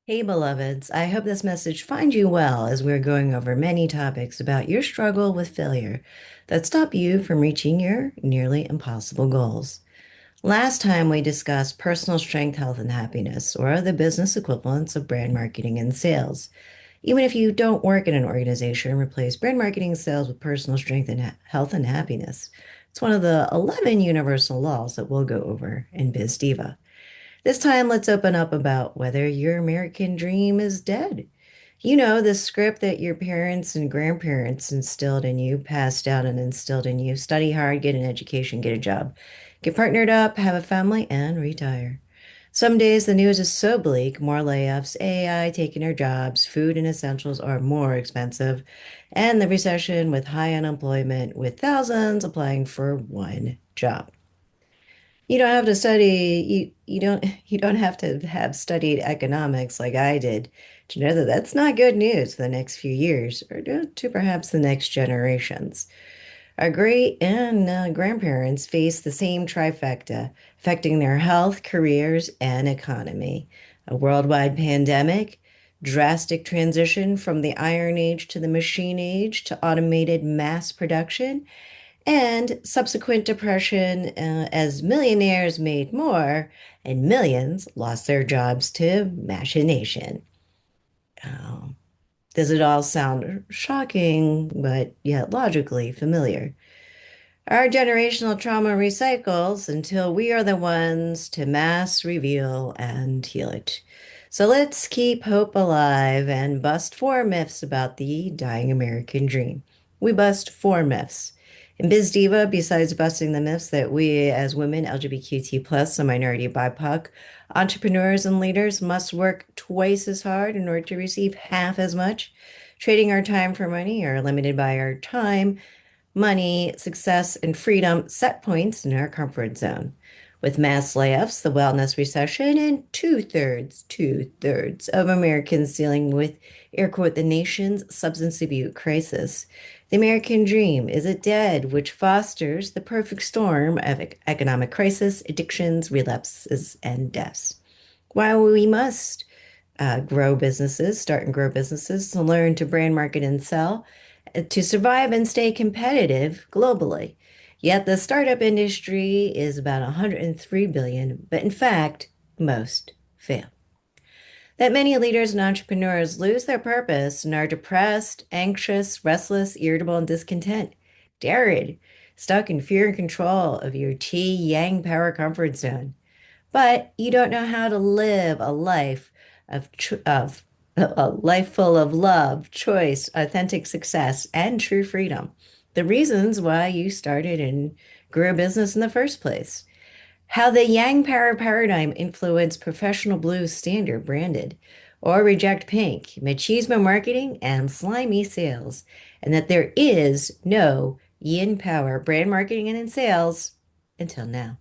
Hey, beloveds, I hope this message finds you well as we're going over many topics about your struggle with failure that stop you from reaching your nearly impossible goals. Last time we discussed personal strength, health, and happiness, or the business equivalents of brand marketing and sales. Even if you don't work in an organization, replace brand marketing and sales with personal strength and health and happiness. It's one of the 11 universal laws that we'll go over in Biz Diva. This time, let's open up about whether your American dream is dead. You know, the script that your parents and grandparents instilled in you, passed down and instilled in you. Study hard, get an education, get a job, get partnered up, have a family, and retire. Some days the news is so bleak, more layoffs, AI taking our jobs, food and essentials are more expensive, and the recession with high unemployment, with thousands applying for one job. You don't have to study, you don't have to have studied economics like I did to know that that's not good news for the next few years or to perhaps the next generations. Our great and grandparents faced the same trifecta, affecting their health, careers, and economy. A worldwide pandemic, drastic transition from the Iron Age to the Machine Age to automated mass production, and subsequent depression as millionaires made more and millions lost their jobs to machination. Oh, does it all sound shocking, but yet logically familiar? Our generational trauma recycles until we are the ones to mass reveal and heal it. So let's keep hope alive and bust four myths about the dying American dream. We bust four myths. In Biz Diva, besides busting the myths that we as women, LGBTQ plus, and minority BIPOC, entrepreneurs and leaders must work twice as hard in order to receive half as much, trading our time for money or limited by our time, money, success, and freedom set points in our comfort zone. With mass layoffs, the wellness recession, and two-thirds of Americans dealing with, air quote, the nation's substance abuse crisis. The American dream is a dead, which fosters the perfect storm of economic crisis, addictions, relapses, and deaths. While we must grow businesses, start and grow businesses to learn to brand market and sell, to survive and stay competitive globally. Yet the startup industry is about 103 billion, but in fact, most fail. That many leaders and entrepreneurs lose their purpose and are depressed, anxious, restless, irritable, and discontent. Dared, stuck in fear and control of your T Yang power comfort zone. But you don't know how to live a life of a life full of love, choice, authentic success, and true freedom. The reasons why you started and grew a business in the first place. How the Yang Power paradigm influenced professional blues standard branded, or reject pink, machismo marketing, and slimy sales, and that there is no yin power brand marketing and in sales until now.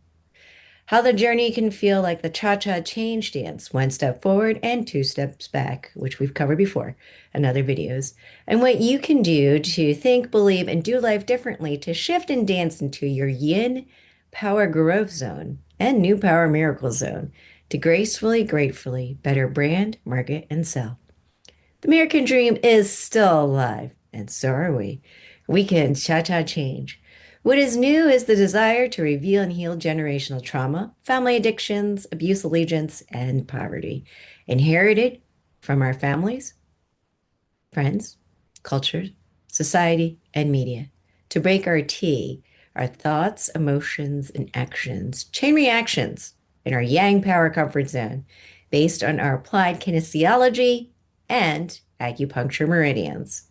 How the journey can feel like the cha-cha change dance, one step forward and two steps back, which we've covered before in other videos, and what you can do to think, believe, and do life differently to shift and dance into your yin power growth zone and new power miracle zone to gracefully, gratefully better brand, market, and sell. The American dream is still alive, and so are we. We can cha-cha change. What is new is the desire to reveal and heal generational trauma, family addictions, abuse allegiance, and poverty, inherited from our families, friends, culture, society, and media, to break our T, our thoughts, emotions, and actions, chain reactions in our yang power comfort zone based on our applied kinesiology and acupuncture meridians.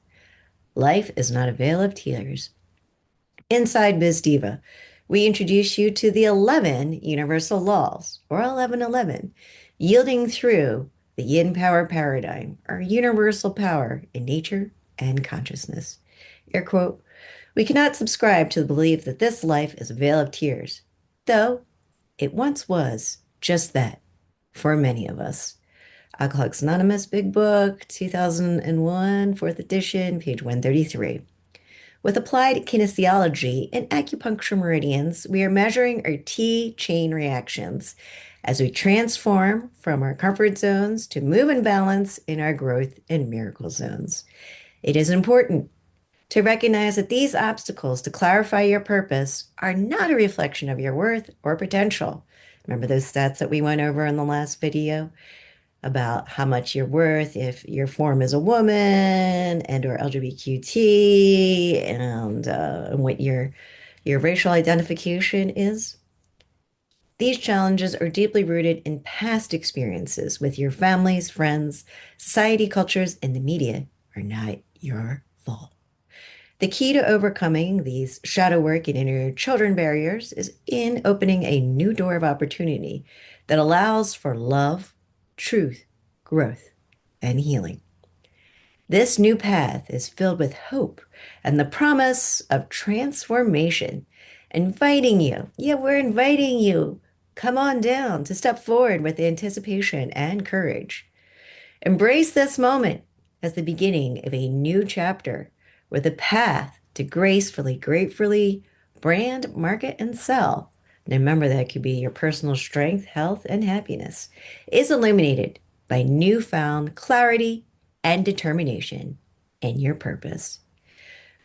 Life is not a veil of tears. Inside Biz Diva, we introduce you to the 11 universal laws, or 1111, yielding through the yin power paradigm, our universal power in nature and consciousness. Air quote, we cannot subscribe to the belief that this life is a veil of tears, though it once was just that for many of us. Alcoholics Anonymous, Big Book, 2001, 4th edition, page 133. With applied kinesiology and acupuncture meridians, we are measuring our T chain reactions, as we transform from our comfort zones to move in balance in our growth and miracle zones. It is important to recognize that these obstacles to clarify your purpose are not a reflection of your worth or potential. Remember those stats that we went over in the last video about how much you're worth if your form is a woman and or LGBTQT and what your racial identification is? These challenges are deeply rooted in past experiences with your families, friends, society, cultures, and the media are not your fault. The key to overcoming these shadow work and inner children barriers is in opening a new door of opportunity that allows for love, truth, growth, and healing. This new path is filled with hope and the promise of transformation, inviting you, yeah, we're inviting you, come on down to step forward with anticipation and courage. Embrace this moment as the beginning of a new chapter where the path to gracefully, gratefully brand, market, and sell. And remember that could be your personal strength, health, and happiness is illuminated by newfound clarity and determination in your purpose.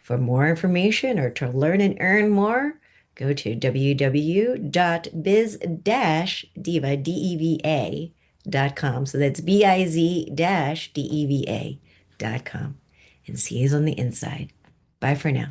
For more information or to learn and earn more, go to www.biz-deva.com. So that's biz-deva.com. And see you on the inside. Bye for now.